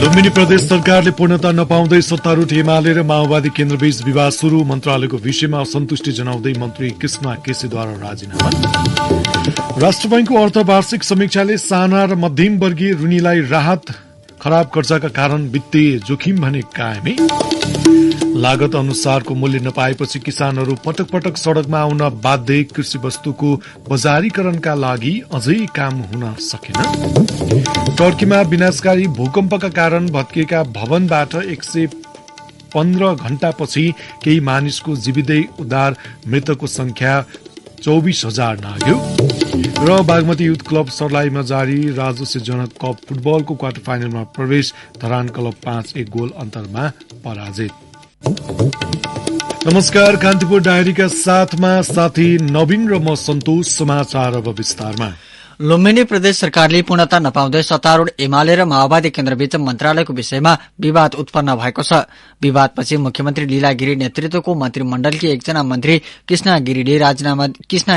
लुम्बिनी प्रदेश सरकारले पूर्णता नपाउँदै सत्तारूढ एमाले र माओवादी केन्द्रबीच विवाद सुरु। मन्त्रालयको विषयमा असन्तुष्टि जनाउँदै मन्त्री कृष्ण केसीद्वारा राजीनामा। राष्ट्र बैंकको अर्धवार्षिक समीक्षाले साना र मध्यम वर्गीय ऋणीलाई राहत, खराब कर्जाका कारण वित्तीय जोखिम भने कायमै। लागत अनुसारको मूल्य नपाएपछि किसानहरू पटक पटक सड़कमा आउन बाध्य। कृषि वस्तुको बजारीकरणका लागि अझै काम हुन सकेन। टर्कीमा विनाशकारी भूकम्पका कारण भत्किएका भवनबाट 115 घण्टापछि केही मानिसको जीवितै उद्धार। मृतकको संख्या 24,000 नाग्यो। र बागमती युथ क्लब सर्लाहीमा जारी। राजश्री जनक कप फुटबलको क्वार्टर फाइनलमा प्रवेश। धरान क्लब 5-1 गोल अन्तरमा पराजित। नमस्कार, कान्तिपुर डायरीका साथमा साथी नवीन र म सन्तोष। समाचार अब विस्तारमा। लुम्बिनी प्रदेश सरकारले पूर्णता नपाउँदै सत्तारूढ एमाले र माओवादी केन्द्रबीच मन्त्रालयको विषयमा विवाद उत्पन्न भएको छ। विवादपछि मुख्यमन्त्री लीला गिरी नेतृत्वको मन्त्रीमण्डलकी एकजना मन्त्री कृष्ण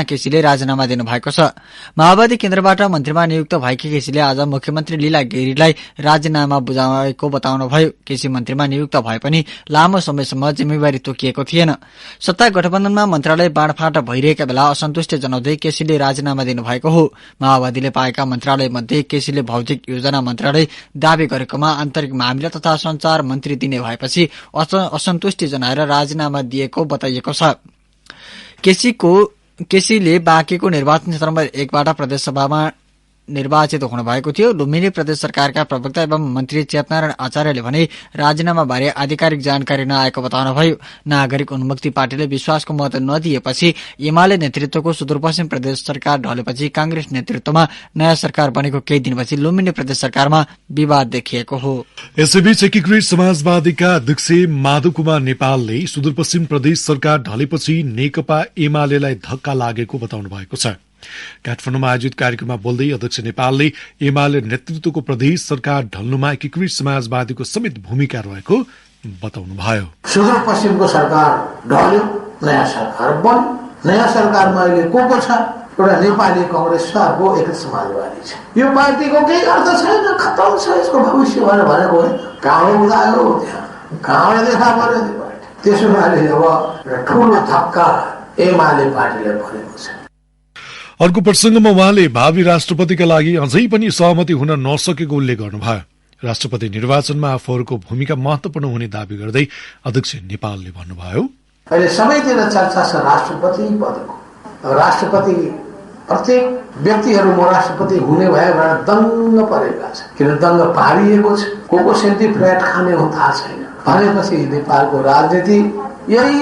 केसीले राजीनामा दिनुभएको छ। माओवादी केन्द्रबाट मन्त्रीमा नियुक्त भएकी केसीले आज मुख्यमन्त्री लीला गिरीलाई राजीनामा बुझाएको बताउनुभयो। केसी मन्त्रीमा नियुक्त भए पनि लामो समयसम्म जिम्मेवारी तोकिएको थिएन। सत्ता गठबन्धनमा मन्त्रालय बाँडफाँट भइरहेका बेला असन्तुष्टि जनाउँदै केसीले राजीनामा दिनुभएको हो। माओवादीले पाएका मन्त्रालय मध्ये केसीले भौतिक योजना मन्त्रालय दावी गरेकोमा आन्तरिक मामिला तथा संचार मन्त्री दिने भएपछि असन्तुष्टि जनाएर राजीनामा दिएको बताइएको छ। केसीले बाँकेको निर्वाचन क्षेत्र नम्बर 1बाट प्रदेशसभामा निर्वाचित हुनुभएको थियो। लुम्बिनी प्रदेश सरकारका प्रवक्ता एवं मन्त्री चेतनारायण आचार्यले भने राजीनामा बारे आधिकारिक जानकारी नआएको बताउनुभयो। नागरिक उन्मुक्ति पार्टीले विश्वासको मत नदिएपछि एमाले नेतृत्वको सुदूरपश्चिम प्रदेश सरकार ढलेपछि कांग्रेस नेतृत्वमा नयाँ सरकार बनेको केही दिनपछि लुम्बिनी प्रदेश सरकारमा विवाद देखिएको हो। यसैबीच एकीकृत समाजवादीका अध्यक्ष माधव कुमार नेपालले सुदूरपश्चिम प्रदेश सरकार ढलेपछि नेकपा एमालेलाई धक्का लागेको बताउनु भएको छ। काठमाडौँमा आयोजित कार्यक्रममा बोल्दै अध्यक्ष नेपालले एमाले नेतृत्वको प्रदेश सरकार ढल्नुमा एकीकृत समाजवादीको समेत भूमिका रहेको बताउनुभयो। सुदूरपश्चिमको सरकार ढल्यो, नयाँ सरकार बन्यो। नयाँ सरकारमा अहिले को छ? एउटा नेपाली कांग्रेस छ, अर्को एकीकृत समाजवादी छ। यो पार्टीको केही अर्थ छैन, खतम छ यसको भविष्य भनेको होइन। कहाँबाट उदायो त्यहाँ, कहाँबाट देखा पर्यो त्यो पार्टी। त्यसो भए अब ठूलो धक्का एमाले पार्टीलाई परेको छ। अर्को प्रसंगमा उहाँले भावी राष्ट्रपतिका लागि अझै पनि सहमति हुन नसकेको उल्लेख गर्नुभयो। राष्ट्रपति निर्वाचनमा आफूहरूको भूमिका महत्वपूर्ण हुने दावी गर्दै अध्यक्ष नेपालले भन्नुभयो, अहिले सबैतिर चर्चा छ राष्ट्रपति पदको। राष्ट्रपति प्रत्येक व्यक्तिहरू म राष्ट्रपति हुने भएर दङ्ग परेका छ। किन दङ्ग पारिएको छ? को सेन्टी फ्ल्याट खाने हो थाहा छैन। भनेपछि नेपालको राजनीति यही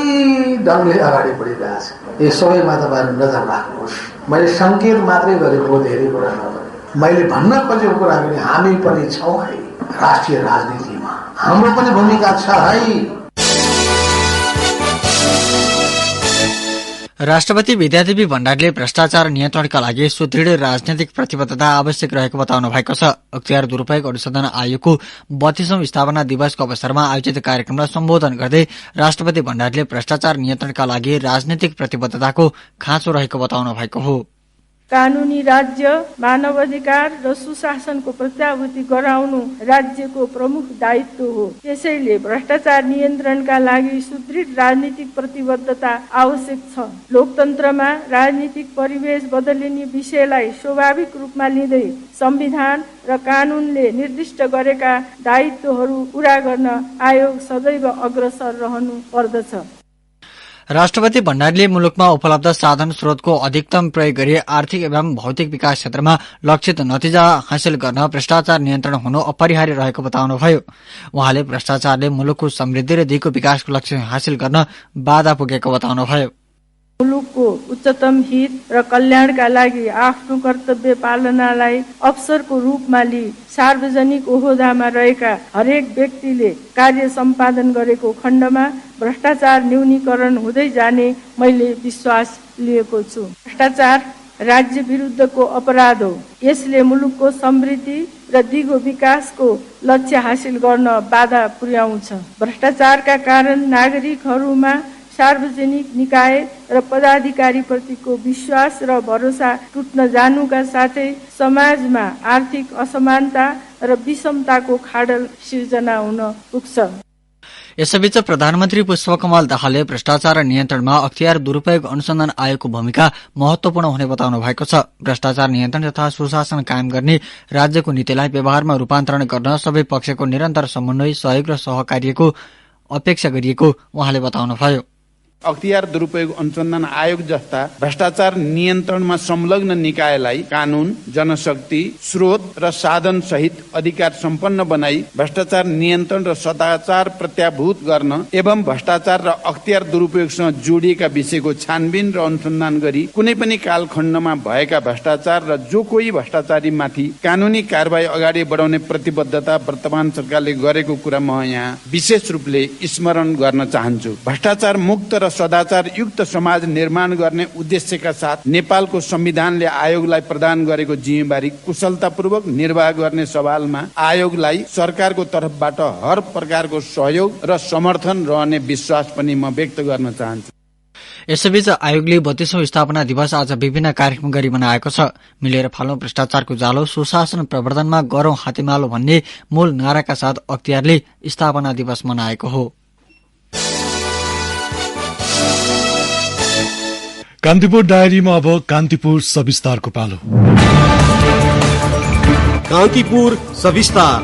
ढङ्गले अगाडि बढिरहेछ। यो सबैमा तपाईहरु नजर राख्नुहोस्। मैले संकेत मात्रै गरेको, धेरै कुरा नगरे। मैले भन्न खोजेको कुरा पनि हामी पनि छौं है राष्ट्रिय राजनीतिमा, हाम्रो पनि भूमिका छ है। राष्ट्रपति विद्यादेवी भण्डारीले भ्रष्टाचार नियन्त्रणका लागि सुदृढ राजनैतिक प्रतिबद्धता आवश्यक रहेको बताउनु भएको छ। अख्तियार दुरूपयोग अनुसन्धान आयोगको 32औं स्थापना दिवसको अवसरमा आयोजित कार्यक्रमलाई सम्बोधन गर्दै राष्ट्रपति भण्डारीले भ्रष्टाचार नियन्त्रणका लागि राजनैतिक प्रतिबद्धताको खाँचो रहेको बताउनु भएको हो। कानूनी राज्य, मानवाधिकार र सुशासनको प्रत्याभूति गराउनु राज्यको प्रमुख दायित्व हो। त्यसैले भ्रष्टाचार नियन्त्रणका लागि सुदृढ राजनीतिक प्रतिबद्धता आवश्यक छ। लोकतन्त्रमा राजनीतिक परिवेश बदलिने विषयलाई स्वाभाविक रूपमा लिँदै संविधान र कानूनले निर्दिष्ट गरेका दायित्वहरू पूरा गर्न आयोग सदैव अग्रसर रहनु पर्दछ। राष्ट्रपति भण्डारीले मुलुकमा उपलब्ध साधन स्रोतको अधिकतम प्रयोग गरी आर्थिक एवं भौतिक विकास क्षेत्रमा लक्षित नतिजा हासिल गर्न भ्रष्टाचार नियन्त्रण हुनु अपरिहार्य रहेको बताउनुभयो। उहाँले भ्रष्टाचारले मुलुकको समृद्धि र दिगो विकासको लक्ष्य हासिल गर्न बाधा पुगेको बताउनुभयो। मुलुकको उच्चतम हित र कल्याणका लागि आफ्नो कर्तव्य पालनालाई अवसरको रूपमा लिई सार्वजनिक ओहदामा रहेका हरेक व्यक्तिले कार्य सम्पादन गरेको खण्डमा भ्रष्टाचार न्यूनीकरण हुँदै जाने मैले विश्वास लिएको छु। भ्रष्टाचार राज्य विरुद्धको अपराध हो। यसले मुलुकको समृद्धि र दिगो विकासको लक्ष्य हासिल गर्न बाधा पुर्याउँछ। भ्रष्टाचारका कारण नागरिकहरूमा सार्वजनिक निकाय र पदाधिकारी प्रतिको विश्वास र भरोसा टुट्न जानुका साथै समाजमा आर्थिक असमानता र विषमताको खाडल सिर्जना हुन पुग्छ। यसैबीच प्रधानमन्त्री पुष्पकमल दाहालले भ्रष्टाचार नियन्त्रणमा अख्तियार दुरूपयोग अनुसन्धान आयोगको भूमिका महत्वपूर्ण हुने बताउनु भएको छ। भ्रष्टाचार नियन्त्रण तथा सुशासन कायम गर्ने राज्यको नीतिलाई व्यवहारमा रूपान्तरण गर्न सबै पक्षको निरन्तर समन्वय, सहयोग र सहकार्यको अपेक्षा गरिएको उहाँले बताउनुभयो। अख्तियार दुरूपयोग अनुसन्धान आयोग जस्ता भ्रष्टाचार नियन्त्रणमा संलग्न निकायलाई कानून, जनशक्ति, स्रोत र साधन सहित अधिकार सम्पन्न बनाई भ्रष्टाचार नियन्त्रण र सदाचार प्रत्याभूत गर्न एवं भ्रष्टाचार र अख्तियार दुरूपयोगसँग जोडिएका विषयको छानबिन र अनुसन्धान गरी कुनै पनि कालखण्डमा भएका भ्रष्टाचार र जो कोही भ्रष्टाचारीमाथि कानूनी कारबाही अगाडि बढाउने प्रतिबद्धता वर्तमान सरकारले गरेको कुरा म यहाँ विशेष रूपले स्मरण गर्न चाहन्छु। भ्रष्टाचार मुक्त र सदाचार युक्त समाज निर्माण गर्ने उद्देश्यका साथ नेपालको संविधानले आयोगलाई प्रदान गरेको जिम्मेवारी कुशलतापूर्वक निर्वाह गर्ने सवालमा आयोगलाई सरकारको तर्फबाट हर प्रकारको सहयोग र समर्थन रहने विश्वास पनि म व्यक्त गर्न चाहन्छु। यसैबीच आयोगले 32औं स्थापना दिवस आज विभिन्न कार्यक्रम गरी मनाएको छ। मिलेर फालौं भ्रष्टाचारको जालो, सुशासन प्रवर्धनमा गरौं हातेमालो भन्ने मूल नाराका साथ अख्तियारले स्थापना दिवस मनाएको हो। कान्तिपुर डायरीमा अब कान्तिपुर सविस्तारको पालो। कान्तिपुर सविस्तार।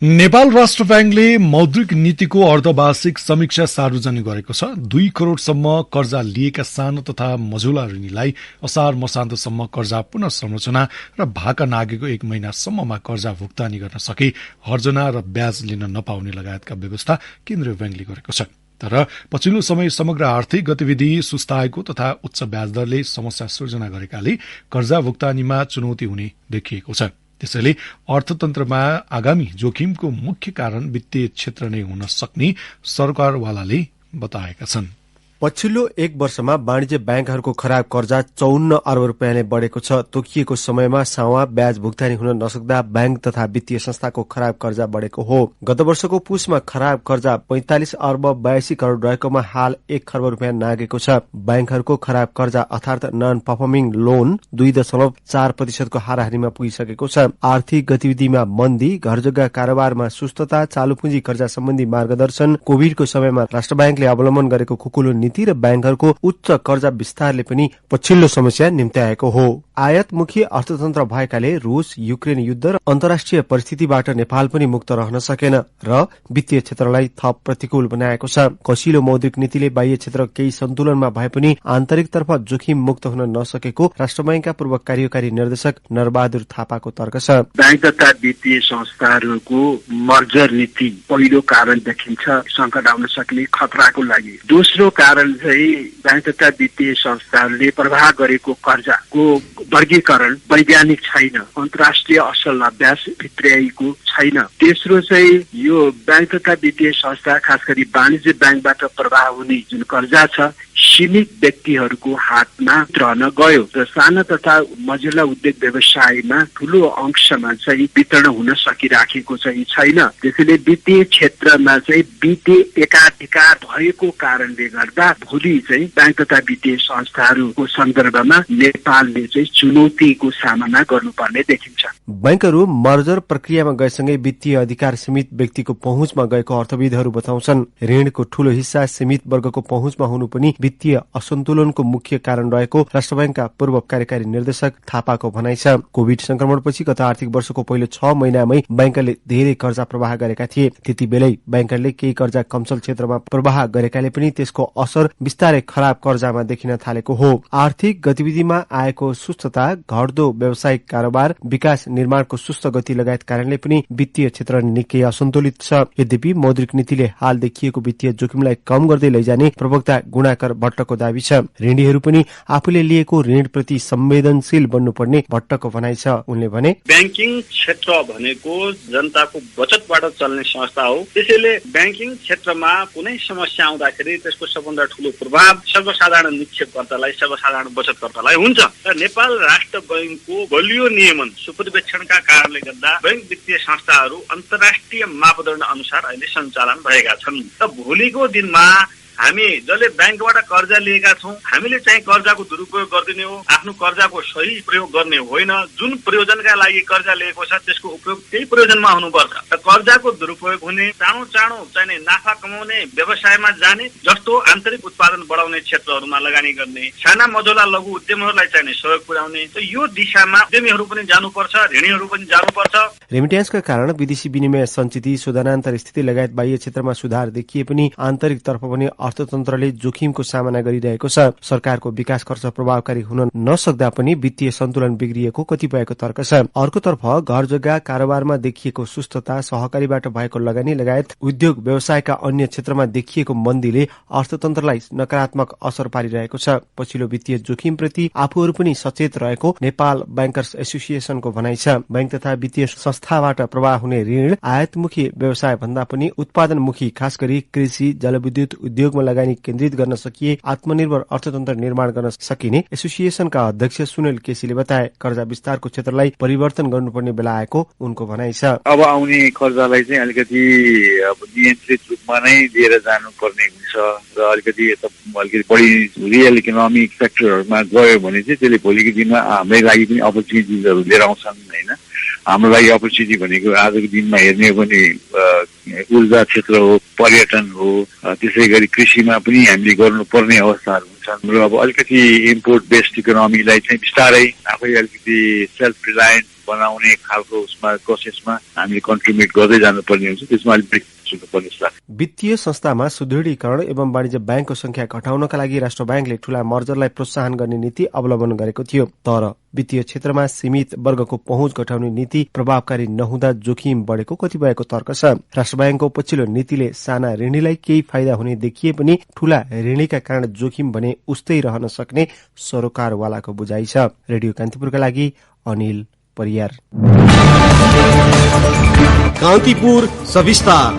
नेपाल राष्ट्र ब्याङ्कले मौद्रिक नीतिको अर्धवार्षिक समीक्षा सार्वजनिक गरेको छ। 2 करोड़सम्म कर्जा लिएका सानो तथा मझौला ऋणीलाई असार मसान्तसम्म कर्जा पुनः संरचना र भाका नागेको 1 महिनासम्ममा कर्जा भुक्तानी गर्न सके हर्जना र ब्याज लिन नपाउने लगायतका व्यवस्था केन्द्रीय ब्याङ्कले गरेको छ। तर पछिल्लो समय समग्र आर्थिक गतिविधि सुस्ताएको तथा उच्च ब्याजदरले समस्या सृजना गरेकाले कर्जा भुक्तानीमा चुनौती हुने देखिएको छ। त्यसैले अर्थतन्त्रमा आगामी जोखिमको मुख्य कारण वित्तीय क्षेत्र नै हुन सक्ने सरकारवालाले बताएका छन्। पछिल्लो 1 वर्षमा वाणिज्य ब्याङ्कहरूको खराब कर्जा 54 अर्ब रुपियाँले बढेको छ। तोकिएको समयमा सावा ब्याज भुक्तानी हुन नसक्दा ब्याङ्क तथा वित्तीय संस्थाको खराब कर्जा बढेको हो। गत वर्षको पुसमा खराब कर्जा 45 अर्ब 82 करोड़ रहेकोमा हाल 1 खर्ब रुपियाँ नागेको छ। ब्याङ्कहरूको खराब कर्जा अर्थात नन परफर्मिङ लोन 2.4% को हाराहारीमा पुगिसकेको छ। आर्थिक गतिविधिमा मन्दी, घरजग्गा कारोबारमा सुस्तता, चालु पुँजी कर्जा सम्बन्धी मार्गदर्शन, कोभिडको समयमा राष्ट्र ब्याङ्कले अवलम्बन गरेको खुकुलो नीति र ब्याङ्कहरूको उच्च कर्जा विस्तारले पनि पछिल्लो समस्या निम्त्याएको हो। आयातमुखी अर्थतन्त्र भएकाले रूस युक्रेन युद्ध र अन्तर्राष्ट्रिय परिस्थितिबाट नेपाल पनि मुक्त रहन सकेन र वित्तीय क्षेत्रलाई थप प्रतिकूल बनाएको छ। कसिलो मौद्रिक नीतिले बाह्य क्षेत्र केही सन्तुलनमा भए पनि आन्तरिकतर्फ जोखिम मुक्त हुन नसकेको राष्ट्र ब्याङ्कका पूर्व कार्यकारी निर्देशक नरबहादुर थापाको तर्क छ। ब्याङ्क तथा वित्तीय संस्थाहरूको मर्जर नीति पहिलो कारण देखिन्छ संकट आउन सक्ने खतराको लागि। दोस्रो कारण चाहिँ ब्याङ्क तथा वित्तीय संस्थाहरूले प्रवाह गरेको कर्जाको वर्गीकरण वैज्ञानिक छैन, अन्तर्राष्ट्रिय असल अभ्यास भित्र्याइएको छैन। तेस्रो चाहिँ यो ब्याङ्क तथा वित्तीय संस्था खास गरी वाणिज्य ब्याङ्कबाट प्रवाह हुने जुन कर्जा छ सीमित व्यक्तिहरूको हातमा रहन गयो र साना तथा मझौला उद्योग व्यवसायमा ठूलो अंशमा चाहिँ वितरण हुन सकिराखेको चाहिँ छैन। त्यसैले वित्तीय क्षेत्रमा चाहिँ वित्तीय एकाधिकार भएको कारणले गर्दा भोलि चाहिँ ब्याङ्क तथा वित्तीय संस्थाहरूको सन्दर्भमा नेपालले चाहिँ चुनौतीको सामना गर्नुपर्ने देखिन्छ। ब्याङ्कहरू मर्जर प्रक्रियामा गएसँगै वित्तीय अधिकार सीमित व्यक्तिको पहुँचमा गएको अर्थविदहरू बताउँछन्। ऋणको ठूलो हिस्सा सीमित वर्गको पहुँचमा हुनु पनि वित्तीय असन्तुलनको मुख्य कारण रहेको राष्ट्र ब्याङ्कका पूर्व कार्यकारी निर्देशक थापाको भनाइ छ। कोभिड संक्रमणपछि गत आर्थिक वर्षको पहिलो 6 महिनामै ब्याङ्कले धेरै कर्जा प्रवाह गरेका थिए। त्यति बेलै ब्याङ्कले केही कर्जा कमसल क्षेत्रमा प्रवाह गरेकाले पनि त्यसको असर बिस्तारै खराब कर्जामा देखिन थालेको हो। आर्थिक गतिविधिमा आएको सुस्तता, घट्दो व्यावसायिक कारोबार, विकास निर्माणको सुस्त गति लगायत कारणले पनि वित्तीय क्षेत्र निकै असन्तुलित छ। यद्यपि मौद्रिक नीतिले हाल देखिएको वित्तीय जोखिमलाई कम गर्दै लैजाने प्रवक्ता गुणाकर भट्टको दावी छ। ऋणीहरू पनि आफूले लिएको ऋणप्रति संवेदनशील बन्नुपर्ने भट्टको भनाइ छ। उनले भने ब्याङ्किङ क्षेत्र भनेको जनताको बचतबाट चल्ने संस्था हो। त्यसैले ब्याङ्किङ क्षेत्रमा कुनै समस्या आउँदाखेरि त्यसको सबभन्दा ठूलो प्रभाव सर्वसाधारण निक्षेपकर्तालाई, सर्वसाधारण बचतकर्तालाई हुन्छ। र नेपाल राष्ट्र बैंकको बलियो नियमन सुपरिवेक्षणका कारणले गर्दा बैंक वित्तीय संस्थाहरू अन्तर्राष्ट्रिय मापदण्ड अनुसार अहिले सञ्चालन भएका छन्। र भोलिको दिनमा हामी जसले ब्याङ्कबाट कर्जा लिएका छौँ हामीले चाहिँ कर्जाको दुरुपयोग गरिदिने हो, आफ्नो कर्जाको सही प्रयोग गर्ने होइन। जुन प्रयोजनका लागि कर्जा लिएको छ त्यसको उपयोग त्यही प्रयोजनमा हुनुपर्छ। र कर्जाको दुरुपयोग हुने, चाँडो चाहिँ नाफा कमाउने व्यवसायमा जाने जस्तो आन्तरिक उत्पादन बढाउने क्षेत्रहरूमा लगानी गर्ने, साना मझौला लघु उद्यमहरूलाई चाहिँ सहयोग पुर्याउने, यो दिशामा उद्यमीहरू पनि जानुपर्छ, ऋणीहरू पनि जानुपर्छ। रेमिट्यान्सका कारण विदेशी विनिमय सञ्चित, शोधनान्तर स्थिति लगायत बाह्य क्षेत्रमा सुधार देखिए पनि आन्तरिक तर्फ पनि अर्थतन्त्रले जोखिमको सामना गरिरहेको छ। सरकारको विकास खर्च प्रभावकारी हुन नसक्दा पनि वित्तीय सन्तुलन बिग्रिएको कतिपयको तर्क छ। अर्कोतर्फ घर जग्गा कारोबारमा देखिएको सुस्तता, सहकारीबाट भएको लगानी लगायत उद्योग व्यवसायका अन्य क्षेत्रमा देखिएको मन्दीले अर्थतन्त्रलाई नकारात्मक असर पारिरहेको छ। पछिल्लो वित्तीय जोखिमप्रति आफूहरू पनि सचेत रहेको नेपाल ब्याङ्कर्स एसोसिएसनको भनाइ छ। बैंक तथा वित्तीय संस्थाबाट प्रवाह हुने ऋण आयातमुखी व्यवसाय भन्दा पनि उत्पादनमुखी, खास गरी कृषि, जलविद्युत उद्योगमा लगानी केन्द्रित गर्न सकिए आत्मनिर्भर अर्थतन्त्र निर्माण गर्न सकिने एसोसिएसनका अध्यक्ष सुनिल केसीले बताए। कर्जा विस्तारको क्षेत्रलाई परिवर्तन गर्नुपर्ने बेला आएको उनको भनाइ छ। अब आउने कर्जालाई चाहिँ अलिकति नियन्त्रित रूपमा नै लिएर जानुपर्ने हुन्छ र अलिकति बढी रियल इकोनोमिक सेक्टरहरूमा गयो भने चाहिँ त्यसले भोलिको दिनमा हाम्रै लागि पनि अपर्च्युनिटिजहरू लिएर आउँछन् होइन। हाम्रो लागि अपर्च्युनिटी भनेको आजको दिनमा हेर्ने हो भने ऊर्जा क्षेत्र हो, पर्यटन हो, त्यसै गरी कृषिमा पनि हामीले गर्नुपर्ने अवस्थाहरू हुन्छन्। र अब अलिकति इम्पोर्ट बेस्ड इकोनोमीलाई चाहिँ बिस्तारै आफै अलिकति सेल्फ रिलायन्ट बनाउने खालको उसमा प्रोसेसमा हामीले कन्ट्रिब्युट गर्दै जानुपर्ने हुन्छ। त्यसमा अलिक वित्तीय संस्थामा सुदृढीकरण एवं वाणिज्य ब्याङ्कको संख्या घटाउनका लागि राष्ट्र ब्याङ्कले ठूला मर्जरलाई प्रोत्साहन गर्ने नीति अवलम्बन गरेको थियो। तर वित्तीय क्षेत्रमा सीमित वर्गको पहुँच घटाउने नीति प्रभावकारी नहुँदा जोखिम बढेको कतिपयको तर्क छ। राष्ट्र ब्याङ्कको पछिल्लो नीतिले साना ऋणीलाई केही फाइदा हुने देखिए पनि ठूला ऋणीका कारण जोखिम भने उस्तै रहन सक्ने सरोकारवालाको बुझाइ छ। रेडियो कान्तिपुरका लागि अनिल परियार। कान्तिपुर सविस्तार।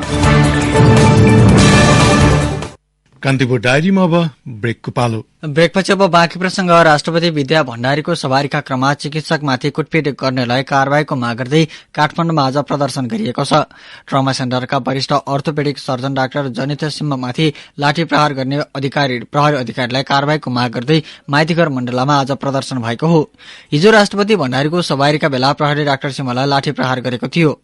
कान्तिपुर डायरीमा अब ब्रेकको पालो। ब्रेकपछि अब बाँकी प्रसंग। राष्ट्रपति विद्या भण्डारीको सवारीका क्रममा चिकित्सकमाथि कुटपिट गर्नेलाई कारवाहीको माग गर्दै काठमाडौँमा आज प्रदर्शन गरिएको छ। ट्रमा सेन्टरका वरिष्ठ अर्थोपेडिक सर्जन डाक्टर जनित सिंहमाथि लाठी प्रहार गर्ने प्रहरी अधिकारीलाई कारवाहीको माग गर्दै माइतीघर मण्डलामा आज प्रदर्शन भएको हो। हिजो राष्ट्रपति भण्डारीको सवारीका बेला प्रहरी डाक्टर सिंहलाई लाठी प्रहार गरेको थियो।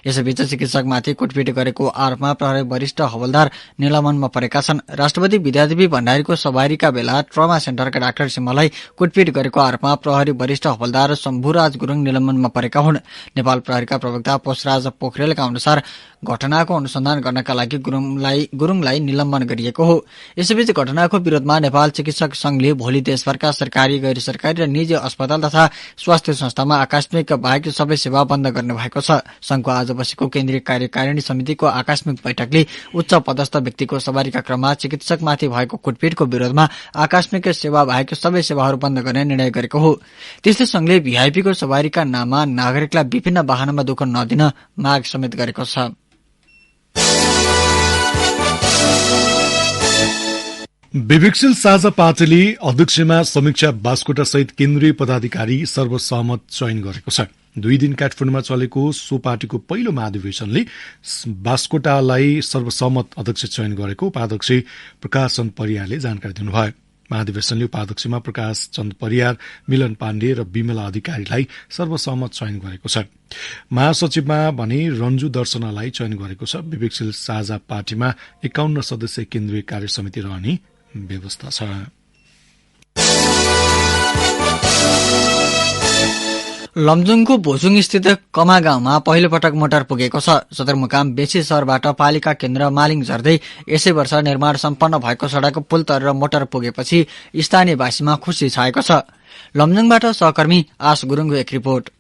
यसैबीच चिकित्सकमाथि कुटपिट गरेको आरोपमा प्रहरी वरिष्ठ हवलदार निलम्बनमा परेका छन्। राष्ट्रपति विद्यादेवी भण्डारीको सवारीका बेला ट्रमा सेन्टरका डाक्टर सिंहलाई कुटपिट गरेको आरोपमा प्रहरी वरिष्ठ हवलदार शम्भुराज गुरुङ निलम्बनमा परेका हुन्। नेपाल प्रहरीका प्रवक्ता पोषराज पोखरेलका अनुसार घटनाको अनुसन्धान गर्नका लागि गुरुङलाई निलम्बन गरिएको हो। यसैबीच घटनाको विरोधमा नेपाल चिकित्सक संघले भोलि देशभरका सरकारी, गैर सरकारी र निजी अस्पताल तथा स्वास्थ्य संस्थामा आकस्मिक बाहेक सबै सेवा बन्द गर्ने भएको छ। संघको आज बसेको केन्द्रीय कार्यकारिणी समितिको आकस्मिक बैठकले उच्च पदस्थ व्यक्तिको सवारीका क्रममा चिकित्सकमाथि भएको कुटपिटको विरोधमा आकस्मिक सेवा बाहेक सबै सेवाहरू बन्द गर्ने निर्णय गरेको हो। त्यस्तै संघले भिआइपीको सवारीका नाममा नागरिकलाई विभिन्न वाहनमा दुःख नदिन माग समेत गरेको छ। विवेकशील साझा पार्टीले अध्यक्षमा समीक्षा बास्कोटा सहित केन्द्रीय पदाधिकारी सर्वसहमत चयन गरेको छ। 2 दिन काठमाडौँमा चलेको सो पार्टीको पहिलो महाधिवेशनले बास्कोटालाई सर्वसहमत अध्यक्ष चयन गरेको उपाध्यक्ष प्रकाश चन्द परियारले जानकारी दिनुभयो। महाधिवेशनले उपाध्यक्षमा प्रकाश चन्द परियार, मिलन पाण्डे र विमला अधिकारीलाई सर्वसहमत चयन गरेको छ। महासचिवमा भने रञ्जु दर्शनालाई चयन गरेको छ। विवेकशील साझा पार्टीमा 51 सदस्य केन्द्रीय कार्य समिति रहने व्यवस्था छ। लमजुङको भोजुङ स्थित कमा गाउँमा पहिलो पटक मोटर पुगेको छ। सदरमुकाम बेसी सहरबाट पालिका केन्द्र मालिङ झर्दै यसै वर्ष निर्माण सम्पन्न भएको सड़क पुल तरेर मोटर पुगेपछि स्थानीयवासीमा खुशी छाएको छ। लमजुङबाट सहकर्मी आश गुरुङको एक रिपोर्ट।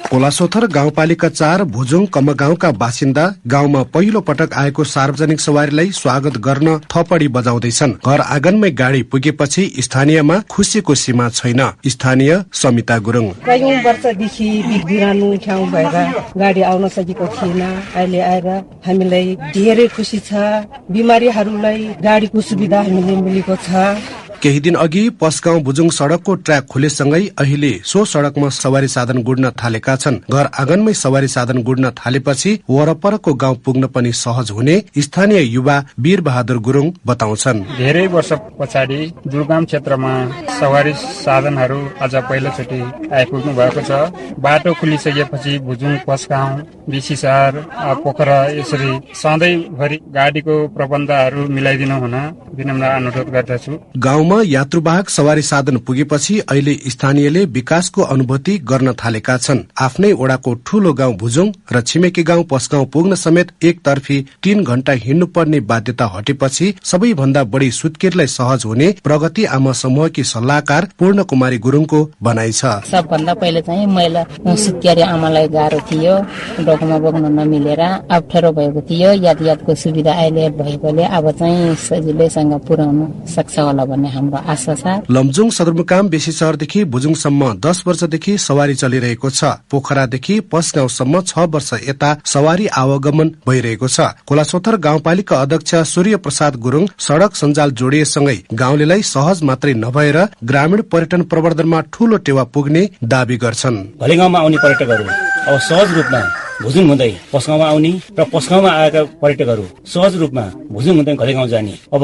कोलासोथर गाउँपालिका 4 भुजुङ कमगाउँका बासिन्दा गाउँमा पहिलो पटक आएको सार्वजनिक सवारीलाई स्वागत गर्न थपडी बजाउँदैछन्। घर आँगनमै गाडी पुगेपछि स्थानीयमा खुसीको सीमा छैन। स्थानीय समिता गुरुङ कयौं वर्षदेखि बिरानो ठाउँ भएर गाडी आउन सकेको थिएन। अहिले आएर हामीलाई धेरै खुसी छ। बिमारीहरूलाई गाडीको सुविधा हामीले मिलेको छ। केही दिन अघि पसगाउँ भुजुङ सड़कको ट्र्याक खुलेसँगै अहिले सो सड़कमा सवारी साधन गुड्न थालेका छन्। घर आँगनमै सवारी साधन गुड्न थालेपछि वरपरको गाउँ पुग्न पनि सहज हुने स्थानीय युवा वीर बहादुर गुरुङ बताउँछन्। धेरै वर्ष पछाडि दुर्गम क्षेत्रमा सवारी साधनहरू आज पहिलोचोटि आइपुग्नु भएको छ। बाटो खुलिसकेपछि भुजुङ, पसगाउँ, बिसीसार, पोखरा यसरी सधैँभरि गाडीको प्रबन्धहरू मिलाइदिनु हुन विनम्र अनुरोध गर्दछु। गाउँमा यात्रुवाहक सवारी साधन पुगेपछि अहिले स्थानीयले विकासको अनुभूति गर्न थालेका छन्। आफ्नै ओडाको ठूलो गाउँ भुजुङ र छिमेकी गाउँ पसगाउँ पुग्न समेत एकतर्फी 3 घण्टा हिँड्नु पर्ने बाध्यता हटेपछि सबैभन्दा बढी सुत्केरीलाई सहज हुने प्रगति आमा समूहकी सल्लाहकार पूर्ण कुमारी गुरुङको भनाइ छ। सबभन्दा पहिले चाहिँ महिला सुत्केरी आमालाई गाह्रो थियो, डोकोमा बोक्न नमिलेर अप्ठ्यारो भएको थियो। यातायातको सुविधा अहिले भएकोले अब चाहिँ सजिलैसँग पुर्याउन सक्छ होला भन्ने हाम्रो आशा छ। लमजुङ सदरमुकाम बेसी शहरदेखि भुजुङसम्म 10 वर्षदेखि सवारी चलिरहेको छ। पोखरादेखि पसगाउँसम्म 6 वर्ष यता सवारी आवागमन भइरहेको छ। खोलासोथर गाउँपालिका अध्यक्ष सूर्य प्रसाद गुरुङ सड़क सञ्जाल जोडिएसँगै गाउँलेलाई सहज मात्रै नभएर ग्रामीण पर्यटन प्रवर्धनमा ठूलो टेवा पुग्ने दावी गर्छन्। भले गाउँमा आउने पर्यटकहरू अब सहज रूपमा भुजुङ हुँदै पसगाउँमा आउने र पसगाउँमा आएका पर्यटकहरू सहज रूपमा भुजुङ हुँदै घलेगाउँ जाने। अब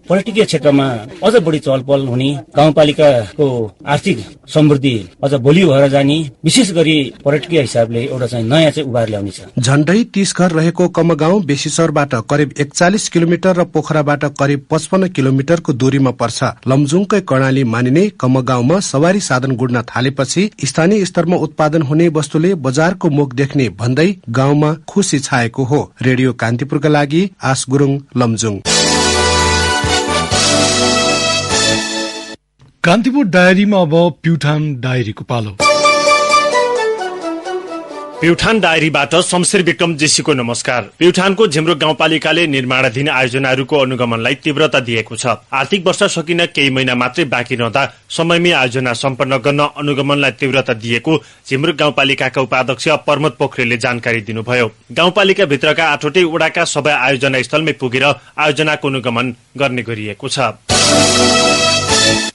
पर्यटकीय क्षेत्रमा अझ बढी चहलपहल हुने, गाउँपालिकाको आर्थिक समृद्धि अझ बलियो भएर जाने, विशेष गरी पर्यटकीय हिसाबले एउटा चाहिँ नयाँ चाहिँ उभार ल्याउने छ। झण्डै 30 घर रहेको कमगाउँ बेसीसरबाट करिब 41 किलोमिटर र पोखराबाट करिब 55 किलोमिटरको दूरीमा पर्छ। लमजुङकै कर्णाली मानिने कमगाउँमा सवारी साधन गुड्न थालेपछि स्थानीय स्तरमा उत्पादन हुने वस्तुले बजारको मुख देख्ने भन्दै गाउँमा खुशी छाएको हो। रेडियो कान्तिपुरका लागि आस गुरुङ, लमजुङ। कान्तिपुर डायरीमा अब प्युठान डायरीको पालो। प्युठान डायरीबाट शमशेर विक्रम जेसीको नमस्कार। प्युठानको झिम्रो गाउँपालिकाले निर्माणाधीन आयोजनाहरूको अनुगमनलाई तीव्रता दिएको छ। आर्थिक वर्ष सकिन केही महिना मात्रै बाँकी रहँदा समयमै आयोजना सम्पन्न गर्न अनुगमनलाई तीव्रता दिएको झिम्रो गाउँपालिकाका उपाध्यक्ष प्रमोद पोखरेलले जानकारी दिनुभयो। गाउँपालिका भित्रका 8वटै वडाका सबै आयोजना स्थलमै पुगेर आयोजनाको अनुगमन गर्ने गरिएको छ।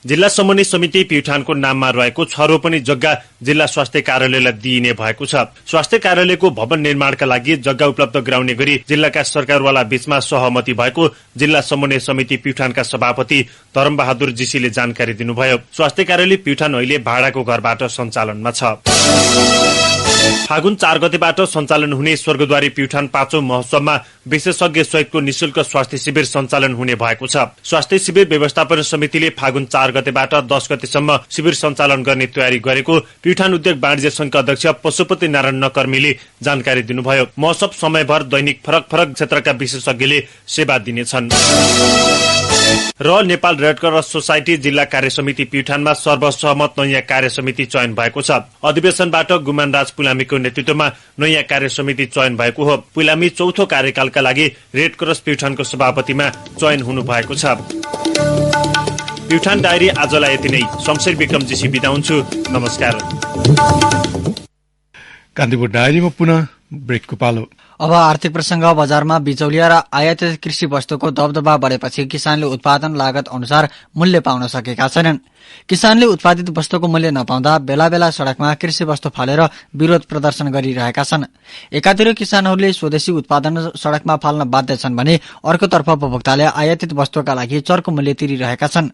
जिल्ला समन्वय समिति प्युठानको नाममा रहेको 6 रोपनी जग्गा जिल्ला स्वास्थ्य कार्यालयलाई दिइने भएको छ। स्वास्थ्य कार्यालयको भवन निर्माणका लागि जग्गा उपलब्ध गराउने गरी जिल्लाका सरकारवाला बीचमा सहमति भएको जिल्ला समन्वय समिति प्युठानका सभापति धर्मबहादुर जीसीले जानकारी दिनुभयो। स्वास्थ्य कार्यालय प्युठान अहिले भाडाको घरबाट सञ्चालनमा छ। फागुन 4 गतेबाट सञ्चालन हुने स्वर्गद्वारी प्युठान 5औं महोत्सवमा विशेषज्ञ सहितको निशुल्क स्वास्थ्य शिविर सञ्चालन हुने भएको छ। स्वास्थ्य शिविर व्यवस्थापन समितिले फागुन 4 गतेबाट 10 गतेसम्म शिविर सञ्चालन गर्ने तयारी गरेको प्युठान उद्योग वाणिज्य संघका अध्यक्ष पशुपति नारायण नकर्मीले जानकारी दिनुभयो। महोत्सव समयभर दैनिक फरक फरक क्षेत्रका विशेषज्ञले सेवा दिनेछन्। र नेपाल रेड क्रस सोसाइटी जिल्ला कार्य समिति प्युठानमा सर्वसहमत नयाँ कार्य समिति चयन भएको छ। अधिवेशनबाट गुमानराज पुलामीको नेतृत्वमा नयाँ कार्य समिति चयन भएको हो। पुलामी 4थो कार्यकालका लागि रेड क्रस प्युठानको सभापतिमा चयन हुनु भएको छ। प्युठान डायरी आजलाई यति नै। शमशेर विक्रम जेसी बिदा हुन्छु। नमस्कार। कान्तिपुर डायरीमा पुनः ब्रेकको पालो। अब आर्थिक प्रसंग। बजारमा बिचौलिया र आयातित कृषि वस्तुको दबदबा बढेपछि किसानले उत्पादन लागत अनुसार मूल्य पाउन सकेका छैनन्। किसानले उत्पादित वस्तुको मूल्य नपाउँदा बेला बेला सड़कमा कृषि वस्तु फालेर विरोध प्रदर्शन गरिरहेका छन्। एकातिर किसानहरूले स्वदेशी उत्पादन सड़कमा फाल्न बाध्य छन् भने अर्कोतर्फ उपभोक्ताले आयातित वस्तुका लागि चर्को मूल्य तिरिरहेका छन्।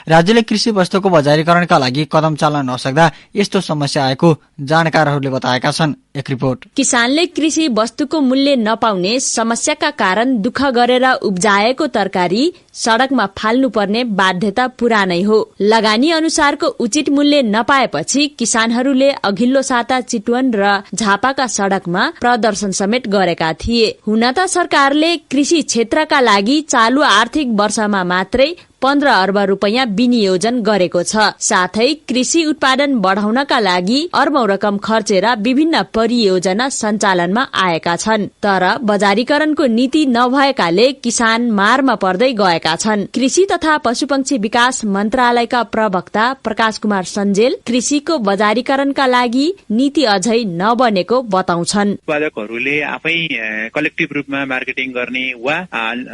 राज्यले कृषि वस्तुको बजारीकरणका लागि कदम चाल्न नसक्दा यस्तो समस्या आएको जानकारहरूले बताएका छन्। एक रिपोर्ट। किसानले कृषि वस्तुको मूल्य नपाउने समस्याका कारण दुःख गरेर उब्जाएको तरकारी सड़कमा फाल्नुपर्ने बाध्यता पुरानै हो। लगानी अनुसारको उचित मूल्य नपाएपछि किसानहरूले अघिल्लो साता चितवन र झापाका सड़कमा प्रदर्शन समेत गरेका थिए। हुन त सरकारले कृषि क्षेत्रका लागि चालु आर्थिक वर्षमा मात्रै 15 अर्ब रुपैयाँ विनियोजन गरेको छ। साथै कृषि उत्पादन बढाउनका लागि अर्बौं रकम खर्चेर विभिन्न परियोजना सञ्चालनमा आएका छन्। तर बजारीकरणको नीति नभएकाले किसान मारमा पर्दै गएका छन्। कृषि तथा पशुपक्षी विकास मन्त्रालयका प्रवक्ता प्रकाश कुमार सञ्जेल कृषिको बजारीकरणका लागि नीति अझै नबनेको बताउँछन्। उत्पादकहरूले आफै कलेक्टिभ रूपमा मार्केटिङ गर्ने वा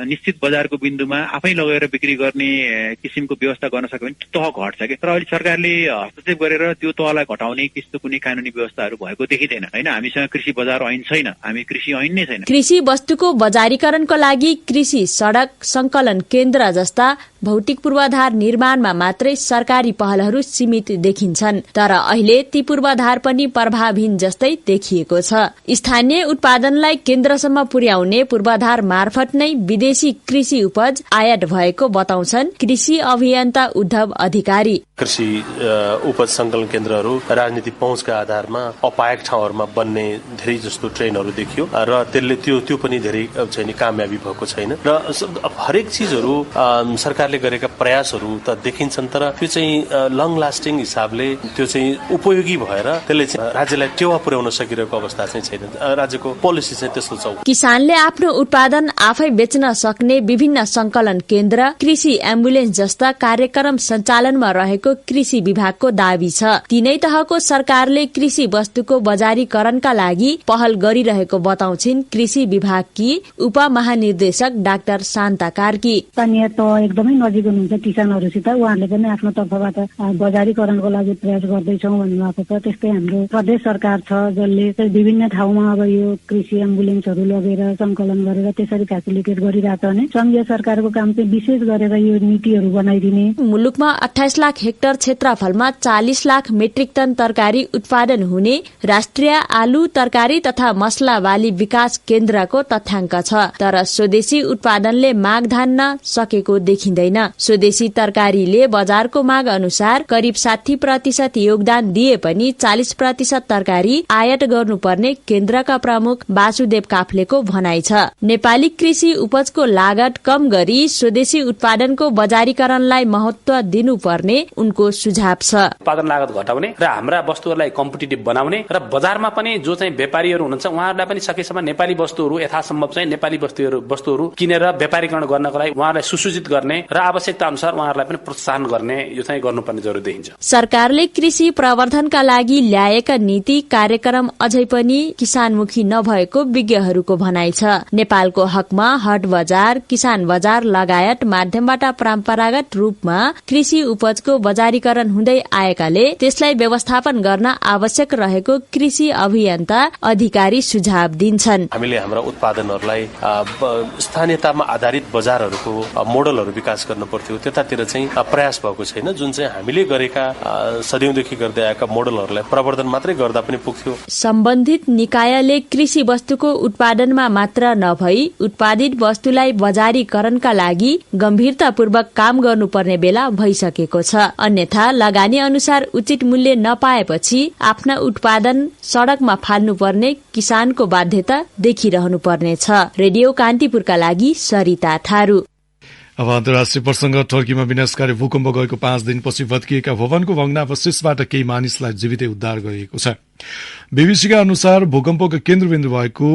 निश्चित बजारको बिन्दुमा आफै लगेर बिक्री गर्ने किसिमको व्यवस्था गर्न सक्यो भने तह घट्छ कि। तर अहिले सरकारले हस्तक्षेप गरेर त्यो तहलाई घटाउने त्यस्तो कुनै कानुनी व्यवस्थाहरू भएको देखिँदैन होइन। हामीसँग कृषि बजार ऐन छैन, हामी कृषि ऐन नै छैन। कृषि वस्तुको बजारीकरणको लागि कृषि सडक संकलन केन्द्र जस्ता भौतिक पूर्वाधार निर्माणमा मात्रै सरकारी पहलहरू सीमित देखिन्छन्। तर अहिले ती पूर्वाधार पनि प्रभावहीन जस्तै देखिएको छ। स्थानीय उत्पादनलाई केन्द्रसम्म पुर्याउने पूर्वाधार मार्फत नै विदेशी कृषि उपज आयात भएको बताउँछन् कृषि अभियन्ता उद्धव अधिकारी। कृषि उपज संकलन केन्द्रहरू राजनीतिक पहुँचका आधारमा अपायक ठाउँहरूमा बन्ने धेरै जस्तो ट्रेनहरू देखियो र त्यसले त्यो पनि धेरै चाहिँ नि कामयाबी भएको छैन र हरेक चिजहरू सरकारले गरेका प्रयासहरू त देखिन्छन् तर त्यो चाहिँ लङ लास्टिङ हिसाबले त्यो चाहिँ उपयोगी भएर त्यसले चाहिँ राज्यलाई टेवा पुर्याउन सकिरहेको अवस्था चाहिँ छैन। राज्यको पोलिसी चाहिँ त्यस्तो छ। किसानले आफ्नो उत्पादन आफै बेच्न सक्ने विभिन्न संकलन केन्द्र, कृषि एम्बुलेन्स जस्ता कार्यक्रम सञ्चालनमा रहेको कृषि विभागको दावी छ। तीनै तहको सरकारले कृषि वस्तुको बजारीकरणका लागि पहल गरिरहेको बताउँछिन् कृषि विभागकी उपमहानिर्देशक डाक्टर शान्ता कार्की। स्थानीय तह एकदमै नजिक हुनुहुन्छ किसानहरूसित, उहाँहरूले पनि आफ्नो तर्फबाट बजारीकरणको लागि प्रयास गर्दैछौँ भन्नुभएको छ। त्यस्तै हाम्रो प्रदेश सरकार छ जसले विभिन्न ठाउँमा अब यो कृषि एम्बुलेन्सहरू लगेर संकलन गरेर त्यसरी फेसिलिटेट गरिरहेछ भने संघीय सरकारको काम चाहिँ विशेष गरेर यो नीतिहरू बनाइदिने। मुलुकमा 28 लाख हेक्टर क्षेत्रफलमा 40 लाख मेट्रिक टन तरकारी उत्पादन हुने राष्ट्रिय आलु तरकारी तथा मसला बाली विकास केन्द्रको तथ्याङ्क छ। तर स्वदेशी उत्पादनले माग धान्न सकेको देखिँदैन। स्वदेशी तरकारीले बजारको माग अनुसार करिब 60% योगदान दिए पनि 40% तरकारी आयात गर्नुपर्ने केन्द्रका प्रमुख वासुदेव काफ्लेको भनाइ छ। नेपाली कृषि उपजको लागत कम गरी स्वदेशी उत्पादनको बजारीकरणलाई महत्व दिनुपर्ने उनको सुझाव छ। उत्पादन लागत घटाउने र हाम्रा वस्तुहरूलाई कम्पिटिटिभ बनाउने र बजारमा पनि जो चाहिँ व्यापारीहरू हुनुहुन्छ उहाँहरूलाई पनि सकेसम्म नेपाली वस्तुहरू यथासम्भव चाहिँ नेपाली वस्तुहरू किनेर व्यापारीकरण गर्नको लागि उहाँहरूलाई सुसूचित गर्ने र आवश्यकता अनुसार उहाँहरूलाई पनि प्रोत्साहन गर्ने यो चाहिँ गर्नुपर्ने जरुरी देखिन्छ। सरकारले कृषि प्रवर्धनका लागि ल्याएका नीति कार्यक्रम अझै पनि किसानमुखी नभएको विज्ञहरूको भनाइ छ। नेपालको हकमा हाट बजार, किसान बजार लगायत माध्यमबाट परम्परागत रूपमा कृषि उपजको बजारीकरण हुँदै आएकाले त्यसलाई व्यवस्थापन गर्न आवश्यक रहेको कृषि अभियन्ता अधिकारी सुझाव दिन्छन्। हामीले हाम्रा उत्पादनहरूलाई स्थानीयतामा आधारित बजारहरूको मोडलहरू विकास गर्न पर्थ्यो, त्यतातिर चाहिँ प्रयास भएको छैन। जुन चाहिँ हामीले गरेका सदियौंदेखि गर्दै आएका मोडलहरूलाई प्रवर्धन मात्रै गर्दा पनि पुग्थ्यो। सम्बन्धित निकायले कृषि वस्तुको उत्पादनमा मात्र नभई उत्पादित वस्तुलाई बजारीकरणका लागि गम्भीरतापूर्वक काम गर्नुपर्ने बेला भइसकेको छ। अन्यथा लगानी अनुसार उचित मूल्य नपाएपछि आफ्ना उत्पादन सड़कमा फाल्नुपर्ने किसानको बाध्यता देखिरहनुपर्नेछ। रेडियो कान्तिपुरका लागि सरिता थारू। अब अन्तर्राष्ट्रिय प्रसंग। टर्कीमा विनाशकारी भूकम्प गएको 5 दिनपछि भत्किएका भवनको भग्नावशेषबाट केही मानिसलाई जीवितै उद्धार गरिएको छ। बीबीसीका अनुसार भूकम्पको केन्द्रबिन्दु भएको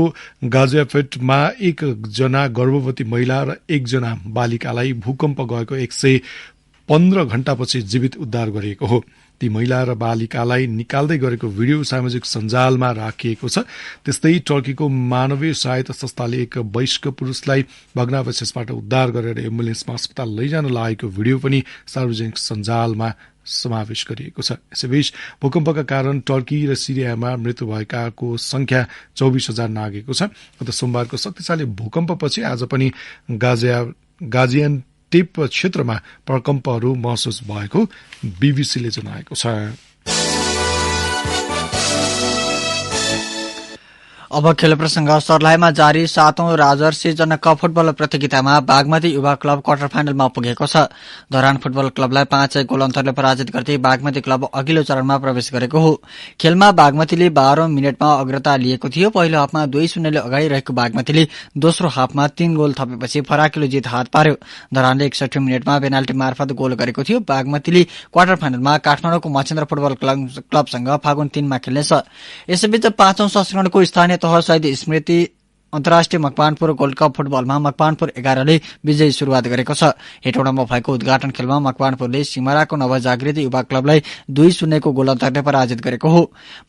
गाजियान्टेपमा 1 जना गर्भवती महिला र 1 जना बालिकालाई भूकम्प गएको 115 घण्टापछि जीवित उद्धार गरिएको हो। ती महिला र बालिकालाई निकाल्दै गरेको भिडियो सामाजिक सञ्जालमा राखिएको छ। त्यस्तै टर्कीको मानवीय सहायता संस्थाले एक वयस्क पुरुषलाई भग्नावशेषबाट उद्धार गरेर एम्बुलेन्समा अस्पताल लैजान लागेको भिडियो पनि सार्वजनिक सञ्जालमा समावेश गरिएको छ। यसैबीच भूकम्पका कारण टर्की र सिरियामा मृत्यु भएकाको संख्या 24,000 नागेको छ। गत सोमबारको शक्तिशाली भूकम्पपछि आज पनि गाजियान्टेप क्षेत्रमा प्रकम्पहरू महसुस भएको बीबीसीले जनाएको छ। अब खेल प्रसंग। सर्लाहीमा जारी 7औं राजर्षि जनकप फुटबल प्रतियोगितामा बागमती युवा क्लब क्वार्टर फाइनलमा पुगेको छ। धरान फुटबल क्लबलाई 5 गोल अन्तरले पराजित गर्दै बागमती क्लब अघिल्लो चरणमा प्रवेश गरेको हो। खेलमा बागमतीले 12औं मिनेटमा अग्रता लिएको थियो। पहिलो हाफमा 2-0ले अगाडि रहेको बागमतीले दोस्रो हाफमा 3 गोल थपेपछि फराकिलो जित हात पार्यो। धरानले 61 मिनेटमा पेनाल्टी मार्फत गोल गरेको थियो। बागमतीले क्वार्टर फाइनलमा काठमाडौँको मच्छिन्द्र फुटबल क्लबसँग फागुन 3 मा खेल्नेछ। यसैबीच 5औं संस्करणको स्थानीय तह शहीद स्मृति अन्तर्राष्ट्रिय मकवानपुर गोल्ड कप फुटबलमा मकवानपुर 11ले विजयी शुरूआत गरेको छ। हेटौडामा भएको उद्घाटन खेलमा मकवानपुरले सिमराको नवजागृति युवा क्लबलाई 2-0 को गोल अन्तरले पराजित गरेको हो।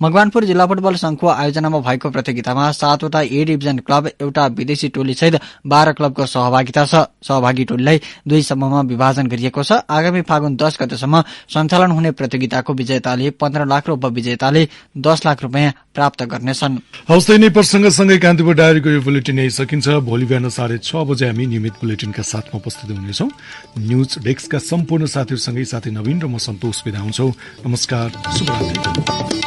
मकवानपुर जिल्ला फुटबल संघको आयोजनामा भएको प्रतियोगितामा 7वटा ए डिभिजन क्लब, एउटा विदेशी टोली सहित 12 क्लबको सहभागिता छ। सहभागी टोलीलाई 2 समूहमा विभाजन गरिएको छ। आगामी फागुन 10 गतेसम्म सञ्चालन हुने प्रतियोगिताको विजेताले 15 लाख र उपविजेताले 10 लाख रुपियाँ प्राप्त गर्नेछन्। हौस् नै प्रसंगसँगै कान्तिपुर डायरीको यो बुलेटिन यही सकिन्छ। भोलि बिहान 6:30 बजे हामी नियमित बुलेटिनका साथमा उपस्थित हुनेछौँ। न्यूज डेस्कका सम्पूर्ण साथीहरूसँगै साथी नवीन र म सन्तोष बिदा हुन्छौँ। नमस्कार, शुभरात्रि।